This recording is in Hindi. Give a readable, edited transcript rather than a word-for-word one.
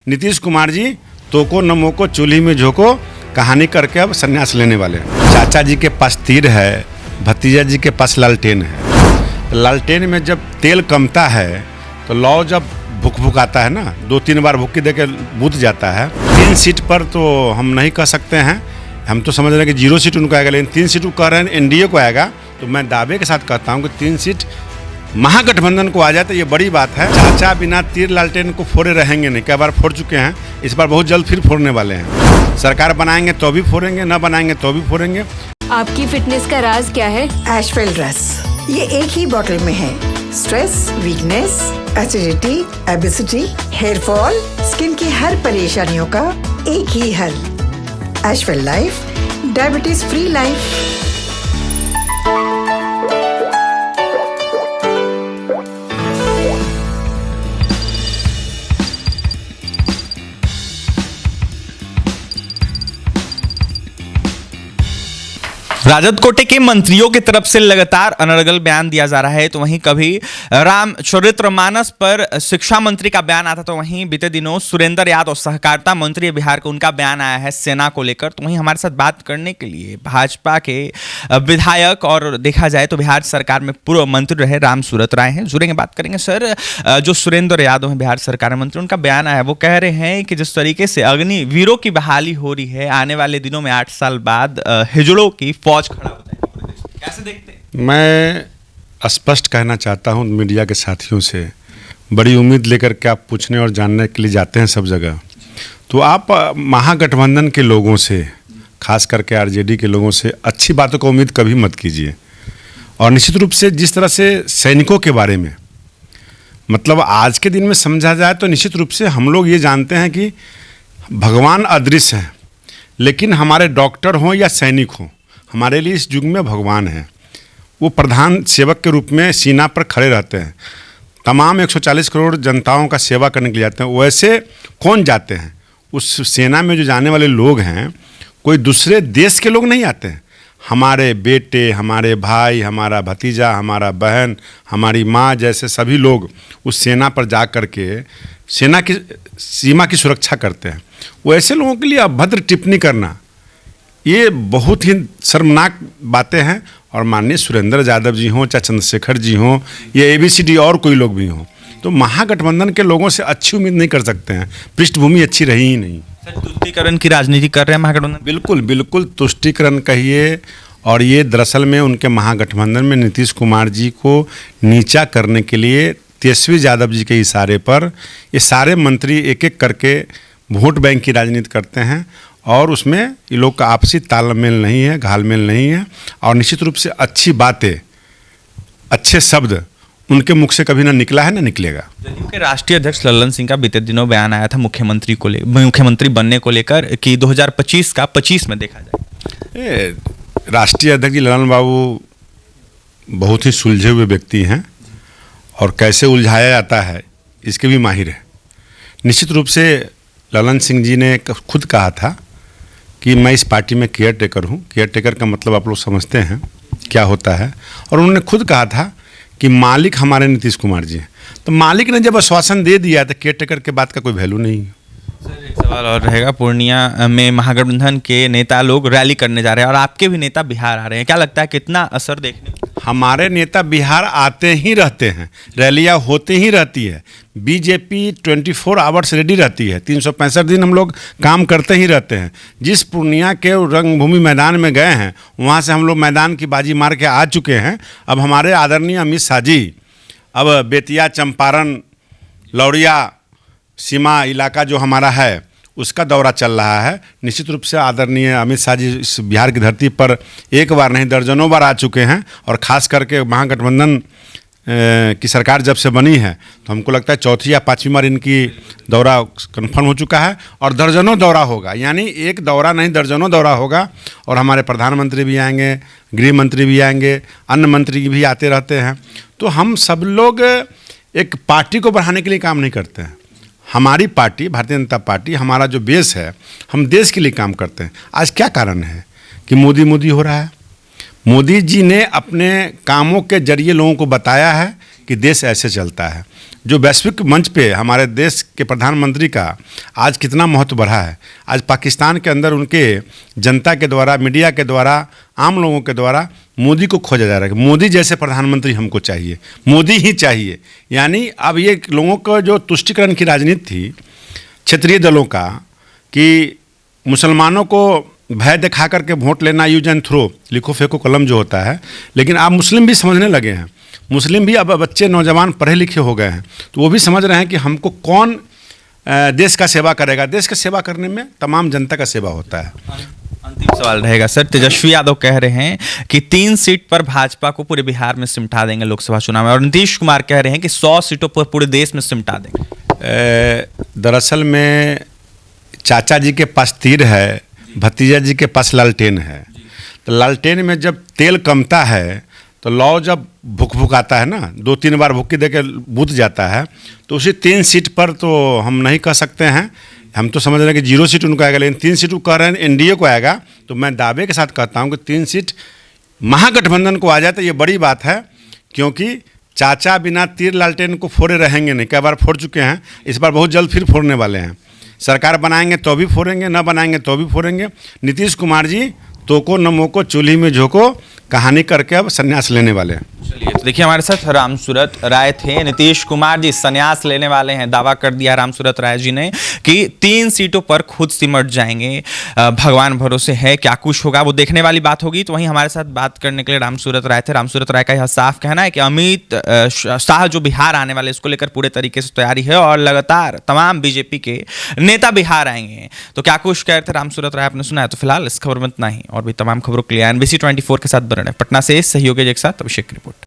नीतीश कुमार जी तोको नमो को चूल्ही में झोंको कहानी करके अब संन्यास लेने वाले हैं। चाचा जी के पास तीर है, भतीजा जी के पास लालटेन है। लालटेन में जब तेल कमता है तो लौ जब भुक भुक आता है ना, 2-3 बार भुक्की देके बुझ जाता है। 3 सीट पर तो हम नहीं कह सकते हैं, हम तो समझ रहे हैं कि 0 सीट उनको आएगा, लेकिन 3 सीट वो कह रहे हैं एनडीए को आएगा। तो मैं दावे के साथ कहता हूँ कि 3 सीट महागठबंधन को आ जाए तो ये बड़ी बात है। चाचा बिना तीर लालटेन को फोड़े रहेंगे नहीं, कई बार फोड़ चुके हैं, इस बार बहुत जल्द फिर फोड़ने वाले हैं। सरकार बनाएंगे तो भी फोड़ेंगे, न बनाएंगे तो भी फोड़ेंगे। आपकी फिटनेस का राज क्या है? एशवेल रस, ये एक ही बोतल में है। Stress, weakness, acidity, obesity, hair fall, skin की हर परेशानियों का एक ही हल। Ashwell life, diabetes free life. राजद कोटे के मंत्रियों की तरफ से लगातार अनर्गल बयान दिया जा रहा है। तो वहीं कभी रामचरितमानस पर शिक्षा मंत्री का बयान आता, तो वहीं बीते दिनों सुरेंद्र यादव सहकारिता मंत्री बिहार का उनका बयान आया है सेना को लेकर। तो वहीं हमारे साथ बात करने के लिए भाजपा के विधायक और देखा जाए तो बिहार सरकार में पूर्व मंत्री रहे राम सूरत राय हैं, जुड़ेंगे, बात करेंगे। सर, जो सुरेंद्र यादव हैं बिहार सरकार मंत्री, उनका बयान आया है, वो कह रहे हैं कि जिस तरीके से अग्निवीरों की बहाली हो रही है, आने वाले दिनों में 8 साल बाद हिजड़ों की फौज खड़ा हो जाएगी, कैसे देखते हैं? मैं स्पष्ट कहना चाहता हूं मीडिया के साथियों से, बड़ी उम्मीद लेकर के आप पूछने और जानने के लिए जाते हैं सब जगह, तो आप महागठबंधन के लोगों से, खास करके आरजेडी के लोगों से अच्छी बातों को उम्मीद कभी मत कीजिए। और निश्चित रूप से जिस तरह से सैनिकों के बारे में, मतलब आज के दिन में समझा जाए तो निश्चित रूप से हम लोग ये जानते हैं कि भगवान अदृश्य हैं, लेकिन हमारे डॉक्टर हों या सैनिक हों, हमारे लिए इस युग में भगवान है। वो प्रधान सेवक के रूप में सीना पर खड़े रहते हैं, तमाम 140 करोड़ जनताओं का सेवा करने के लिए जाते हैं। वैसे कौन जाते हैं उस सेना में? जो जाने वाले लोग हैं कोई दूसरे देश के लोग नहीं आते हैं। हमारे बेटे, हमारे भाई, हमारा भतीजा, हमारा बहन, हमारी माँ जैसे सभी लोग उस सेना पर जा कर के सेना की सीमा की सुरक्षा करते हैं। वैसे लोगों के लिए अभद्र टिप्पणी करना ये बहुत ही शर्मनाक बातें हैं। और माननीय सुरेंद्र यादव जी हों, चाहे चंद्रशेखर जी हों, या ABCD और कोई लोग भी हों, तो महागठबंधन के लोगों से अच्छी उम्मीद नहीं कर सकते हैं। पृष्ठभूमि अच्छी रही ही नहीं। सर, तुष्टीकरण की राजनीति कर रहे हैं महागठबंधन? बिल्कुल बिल्कुल तुष्टीकरण कहिए, और ये दरअसल में उनके महागठबंधन में नीतीश कुमार जी को नीचा करने के लिए तेजस्वी यादव जी के इशारे पर ये सारे मंत्री एक एक करके वोट बैंक की राजनीति करते हैं। और उसमें ये लोग का आपसी तालमेल नहीं है, घालमेल नहीं है, और निश्चित रूप से अच्छी बातें, अच्छे शब्द उनके मुख से कभी ना निकला है ना निकलेगा। जदयू के राष्ट्रीय अध्यक्ष लल्लन सिंह का बीते दिनों बयान आया था मुख्यमंत्री बनने को लेकर कि 2025 का 25 में देखा जाए। राष्ट्रीय अध्यक्ष जी लल्लन बाबू बहुत ही सुलझे हुए व्यक्ति हैं, और कैसे उलझाया जाता है इसके भी माहिर है। निश्चित रूप से लल्लन सिंह जी ने खुद कहा था कि मैं इस पार्टी में केयर टेकर हूँ। केयर टेकर का मतलब आप लोग समझते हैं क्या होता है। और उन्होंने खुद कहा था कि मालिक हमारे नीतीश कुमार जी हैं। तो मालिक ने जब आश्वासन दे दिया तो केयर टेकर के बात का कोई वैल्यू नहीं है। सर, एक सवाल और रहेगा। पूर्णिया में महागठबंधन के नेता लोग रैली करने जा रहे हैं और आपके भी नेता बिहार आ रहे हैं, क्या लगता है कितना असर देखने? हमारे नेता बिहार आते ही रहते हैं, रैलियाँ होती ही रहती है। बीजेपी 24 आवर्स रेडी रहती है, 365 दिन हम लोग काम करते ही रहते हैं। जिस पूर्णिया के रंगभूमि मैदान में गए हैं, वहाँ से हम लोग मैदान की बाजी मार के आ चुके हैं। अब हमारे आदरणीय अमित शाह जी अब बेतिया, चंपारण, लौरिया सीमा इलाका जो हमारा है उसका दौरा चल रहा है। निश्चित रूप से आदरणीय अमित शाह जी इस बिहार की धरती पर एक बार नहीं दर्जनों बार आ चुके हैं। और ख़ास करके महागठबंधन की सरकार जब से बनी है तो हमको लगता है 4थी या 5वीं बार इनकी दौरा कन्फर्म हो चुका है, और दर्जनों दौरा होगा। यानी एक दौरा नहीं दर्जनों दौरा होगा। और हमारे प्रधानमंत्री भी आएंगे, गृह मंत्री भी आएंगे, अन्य मंत्री भी आते रहते हैं। तो हम सब लोग एक पार्टी को बढ़ाने के लिए काम नहीं करते हैं। हमारी पार्टी भारतीय जनता पार्टी, हमारा जो बेस है, हम देश के लिए काम करते हैं। आज क्या कारण है कि मोदी हो रहा है? मोदी जी ने अपने कामों के जरिए लोगों को बताया है कि देश ऐसे चलता है। जो वैश्विक मंच पे हमारे देश के प्रधानमंत्री का आज कितना महत्व बढ़ा है। आज पाकिस्तान के अंदर उनके जनता के द्वारा, मीडिया के द्वारा, आम लोगों के द्वारा मोदी को खोजा जा रहा है। मोदी जैसे प्रधानमंत्री हमको चाहिए, मोदी ही चाहिए। यानी अब ये लोगों को जो तुष्टिकरण की राजनीति थी क्षेत्रीय दलों का, कि मुसलमानों को भय दिखा करके वोट लेना, यूज एंड थ्रो, लिखो फेंको कलम जो होता है, लेकिन आप मुस्लिम भी समझने लगे हैं। मुस्लिम भी अब बच्चे नौजवान पढ़े लिखे हो गए हैं, तो वो भी समझ रहे हैं कि हमको कौन देश का सेवा करेगा। देश का सेवा करने में तमाम जनता का सेवा होता है। अंतिम सवाल रहेगा सर, तेजस्वी यादव कह रहे हैं कि 3 सीट पर भाजपा को पूरे बिहार में सिमटा देंगे लोकसभा चुनाव में, और नीतीश कुमार कह रहे हैं कि 100 सीटों पर पूरे देश में सिमटा देंगे। दरअसल में चाचा जी के पास तीर है, भतीजा जी के पास लालटेन है। तो लालटेन में जब तेल कमता है तो लौ जब भुक आता है ना, 2-3 बार भुक्की देकर बुझ जाता है, तो उसी 3 सीट पर तो हम नहीं कह सकते हैं। हम तो समझ रहे हैं कि 0 सीट उनको आएगा, लेकिन 3 सीट कह रहे हैं एनडीए को आएगा। तो मैं दावे के साथ कहता हूं कि 3 सीट महागठबंधन को आ जाए तो ये बड़ी बात है, क्योंकि चाचा बिना तीर लालटेन को फोड़े रहेंगे नहीं। कई बार फोड़ चुके हैं, इस बार बहुत जल्द फिर फोड़ने वाले हैं। सरकार बनाएंगे तो भी फोड़ेंगे, ना बनाएंगे तो भी फोड़ेंगे। नीतीश कुमार जी तो को नमो को चूल्ही में झोंको कहानी करके अब संन्यास लेने वाले हैं। चलिए, तो देखिए हमारे साथ रामसूरत राय थे। नीतीश कुमार जी संन्यास लेने वाले हैं, दावा कर दिया रामसूरत राय जी ने कि 3 सीटों पर खुद सिमट जाएंगे। भगवान भरोसे है, क्या कुछ होगा वो देखने वाली बात होगी। तो वहीं हमारे साथ बात करने के लिए रामसूरत राय थे। रामसूरत राय का यह साफ कहना है कि अमित शाह जो बिहार आने वाले, इसको लेकर पूरे तरीके से तैयारी है और लगातार तमाम बीजेपी के नेता बिहार आएंगे। तो क्या कुछ कह रहे थे रामसूरत राय, आपने सुना है। तो फिलहाल इस खबर में इतना ही, और भी तमाम खबरों के लिए NBC 24 के साथ बने पटना से सहयोगी के साथ अभिषेक की रिपोर्ट।